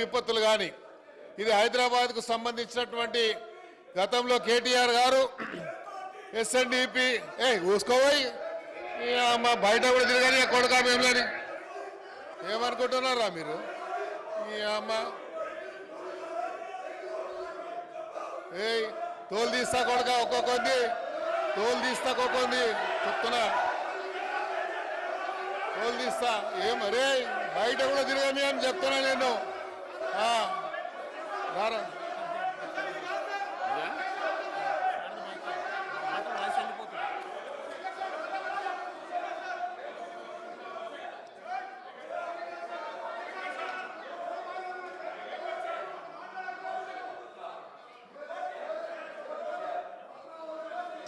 విపత్తులు కానీ ఇది హైదరాబాద్కు సంబంధించినటువంటి గతంలో కేటీఆర్ గారు ఎస్ఎన్డిపి ఊసుకోపోయి మా బయట కూడా తిరగని కొడుకా మేము లేని ఏమనుకుంటున్నారా మీరు ఈ అమ్మ తోలు తీస్తా కొడుక ఒక్కొక్కంది తోలు తీస్తా ఒక్కొక్కంది చెప్తున్నా తోలు తీస్తా ఏమరే బయట కూడా తిరగని అని చెప్తున్నా నేను రారా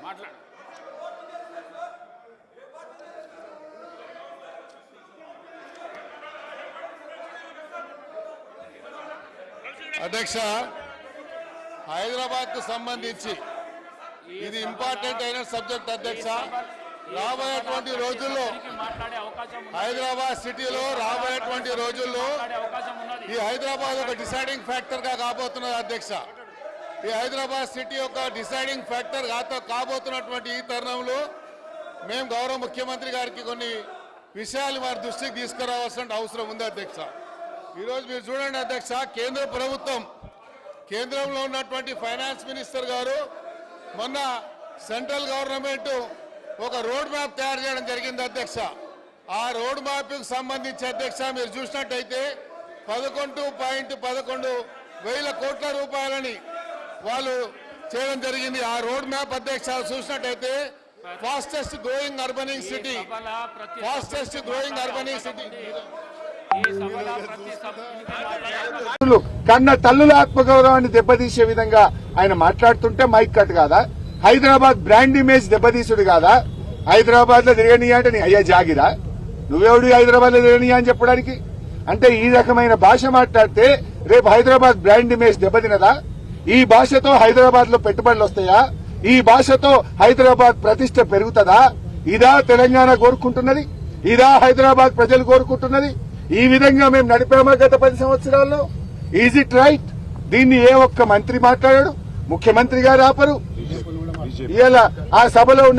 మాట్లాడు అధ్యక్ష హైదరాబాద్ కు సంబంధించి ఇది ఇంపార్టెంట్ అయిన సబ్జెక్ట్ అధ్యక్ష రాబోయేటువంటి రోజుల్లో హైదరాబాద్ సిటీలో రాబోయేటువంటి రోజుల్లో ఈ హైదరాబాద్ ఒక డిసైడింగ్ ఫ్యాక్టర్ గా కాబోతున్నది అధ్యక్ష ఈ హైదరాబాద్ సిటీ యొక్క డిసైడింగ్ ఫ్యాక్టర్ కాబోతున్నటువంటి ఈ తరుణంలో మేము గౌరవ ముఖ్యమంత్రి గారికి కొన్ని విషయాలు వారి దృష్టికి తీసుకురావాల్సిన అవసరం ఉంది అధ్యక్ష ఈరోజు మీరు చూడండి అధ్యక్ష కేంద్ర ప్రభుత్వం కేంద్రంలో ఉన్నటువంటి ఫైనాన్స్ మినిస్టర్ గారు మొన్న సెంట్రల్ గవర్నమెంట్ ఒక రోడ్ మ్యాప్ తయారు చేయడం జరిగింది అధ్యక్ష ఆ రోడ్ మ్యాప్కి సంబంధించి అధ్యక్ష మీరు చూసినట్టయితే 11.11 కోట్ల రూపాయలని వాళ్ళు చేయడం జరిగింది ఆ రోడ్ మ్యాప్ అధ్యక్ష చూసినట్టయితే ఫాస్టెస్ట్ గ్రోయింగ్ అర్బనింగ్ సిటీ కన్న తల్లుల ఆత్మగౌరవాన్ని దెబ్బతీసే విధంగా ఆయన మాట్లాడుతుంటే మైక్ కట్ కాదా హైదరాబాద్ బ్రాండ్ ఇమేజ్ దెబ్బతీసుడు కాదా హైదరాబాద్ లో తిరగనియా అంటే నీ అయ్యా జాగిరా నువ్వెవడు హైదరాబాద్ లో తిరగనియా అని చెప్పడానికి అంటే ఈ రకమైన భాష మాట్లాడితే రేపు హైదరాబాద్ బ్రాండ్ ఇమేజ్ దెబ్బతినదా ఈ భాషతో హైదరాబాద్ లో పెట్టుబడులు వస్తాయా ఈ భాషతో హైదరాబాద్ ప్రతిష్ట పెరుగుతుందా ఇదా తెలంగాణ కోరుకుంటున్నది ఇదా హైదరాబాద్ ప్రజలు కోరుకుంటున్నది ఈ విధంగా మేము నడిపామా గత 10 సంవత్సరాల్లో ఈజ్ ఇట్ రైట్ దీన్ని ఏ ఒక్క మంత్రి మాట్లాడాడు ముఖ్యమంత్రి గారు ఆపరు ఇలా ఆ సభలో